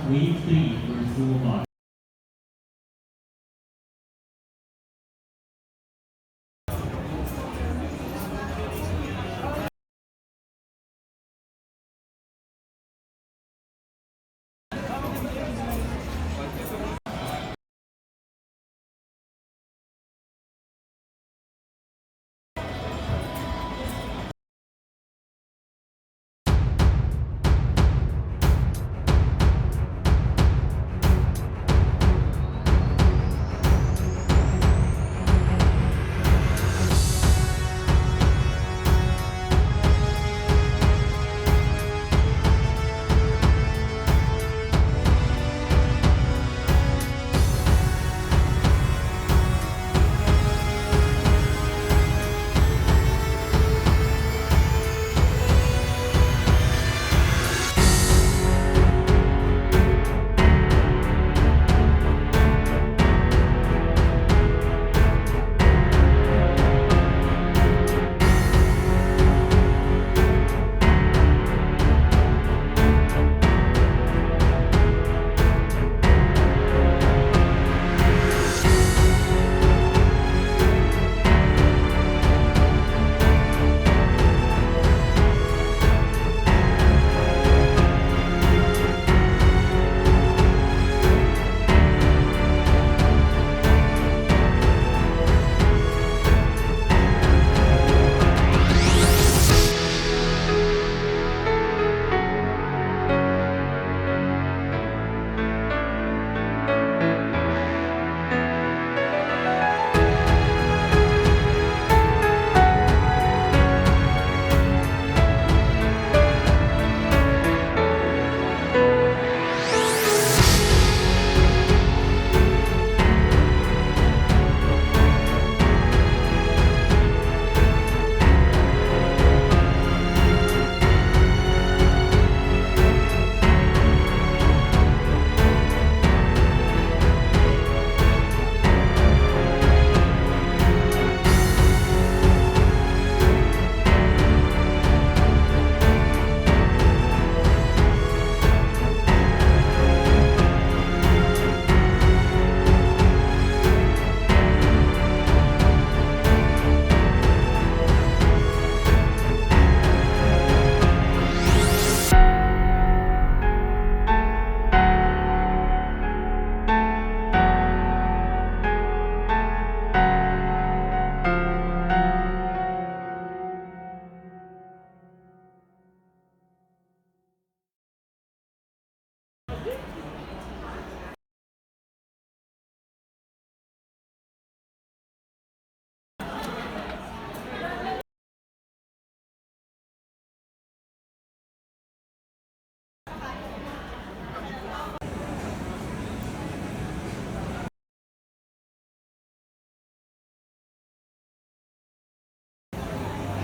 Wave 3 for Sumo.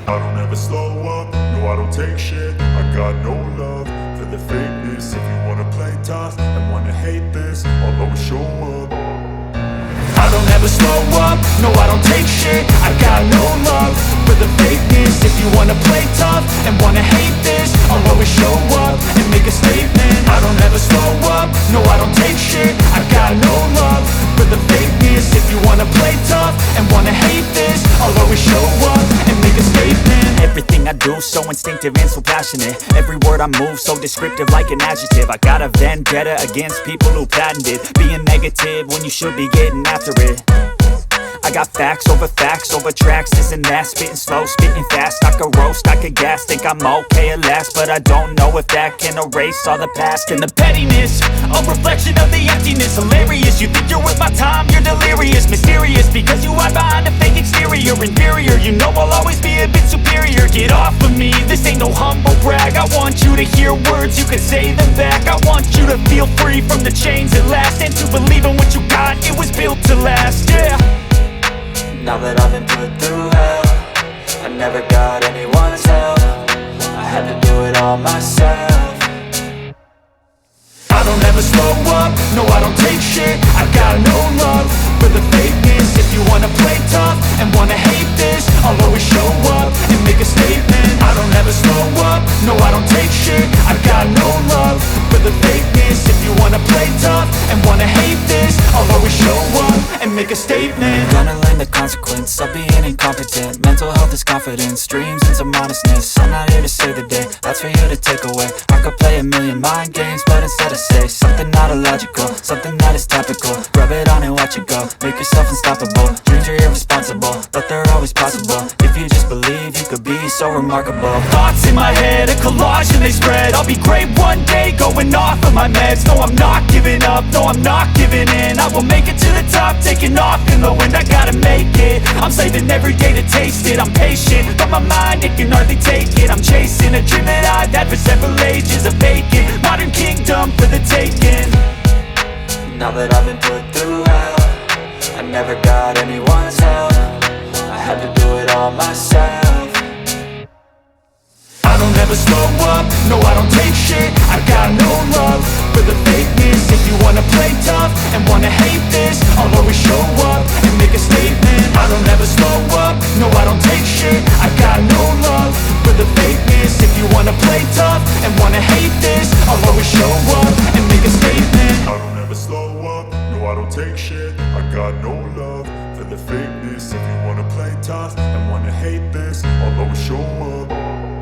I don't ever slow up, no I don't take shit. I got no love for the fakeness. If you wanna play tough and wanna hate this, I'll always show up. I don't ever slow up, no I don't take shit. I got no love for the fakeness. If you wanna play tough and wanna hate this, I'll always show up and make a statement. I don't ever slow up, no I don't take shit. I got no love for the fakeness. If you wanna play tough and wanna hate this, I'll always show up and make a statement. Everything I do so instinctive and so passionate. Every word I move so descriptive like an adjective. I got a vendetta against people who patented being negative when you should be getting after it. I got facts over tracks, this and that. Spitting slow, spitting fast. I could roast, I could gas. Think I'm okay at last, but I don't know if that can erase all the past. And the pettiness, a reflection of the emptiness. Hilarious, you think you're worth my time, you're delirious. Mysterious, because you hide behind a fake exterior. Inferior, you know I'll always be a bit superior. Get off of me, this ain't no humble brag. I want you to hear words, you can say them back. I want you to feel free from the chains at last, and to believe in what you got, it was built to last, yeah. Now that I've been put through hell, I never got anyone's help. I had to do it all myself. I don't ever slow up, no I don't take shit. I got no love for the fakeness. If you wanna play tough and wanna hate this, I'll always show up and make a statement. I don't ever slow up, no I don't take shit. I got no love for the fakeness. If you wanna play tough and wanna hate this, I'll always show up and make a statement. Gonna learn the consequence of being incompetent. Mental health is confidence, dreams and some modestness. I'm not here to save the day, that's for you to take away. I could play a million mind games, but instead I say something not illogical, something that is topical. Rub it on and watch it go, make yourself unstoppable. Dreams are irresponsible, but they're always possible. If you just believe, you could be so remarkable. Thoughts in my head, a collage and they spread. I'll be great one day, going off of my meds. No, I'm not giving up, no, I'm not giving in. I will make it to the top, taking off in the wind. I gotta make it, I'm saving every day to taste it. I'm patient, but my mind, it can hardly take it. I'm chasing a dream that I've had for several ages. A vacant, modern kingdom for the taking. Now that I've been put through hell, I never got anyone's help. I had to do it all myself. I don't ever slow up, no I don't take shit. I got no love for the fakeness. If you wanna play tough and wanna hate this, I'll always show up and make a statement. I don't ever slow up, no I don't take shit. I got no love for the fakeness. If you wanna play tough and wanna hate this, I'll always show up and make a statement. I don't ever slow up, no I don't take shit. I got no love for the fakeness. If you wanna play tough and wanna hate this, I'll always show up.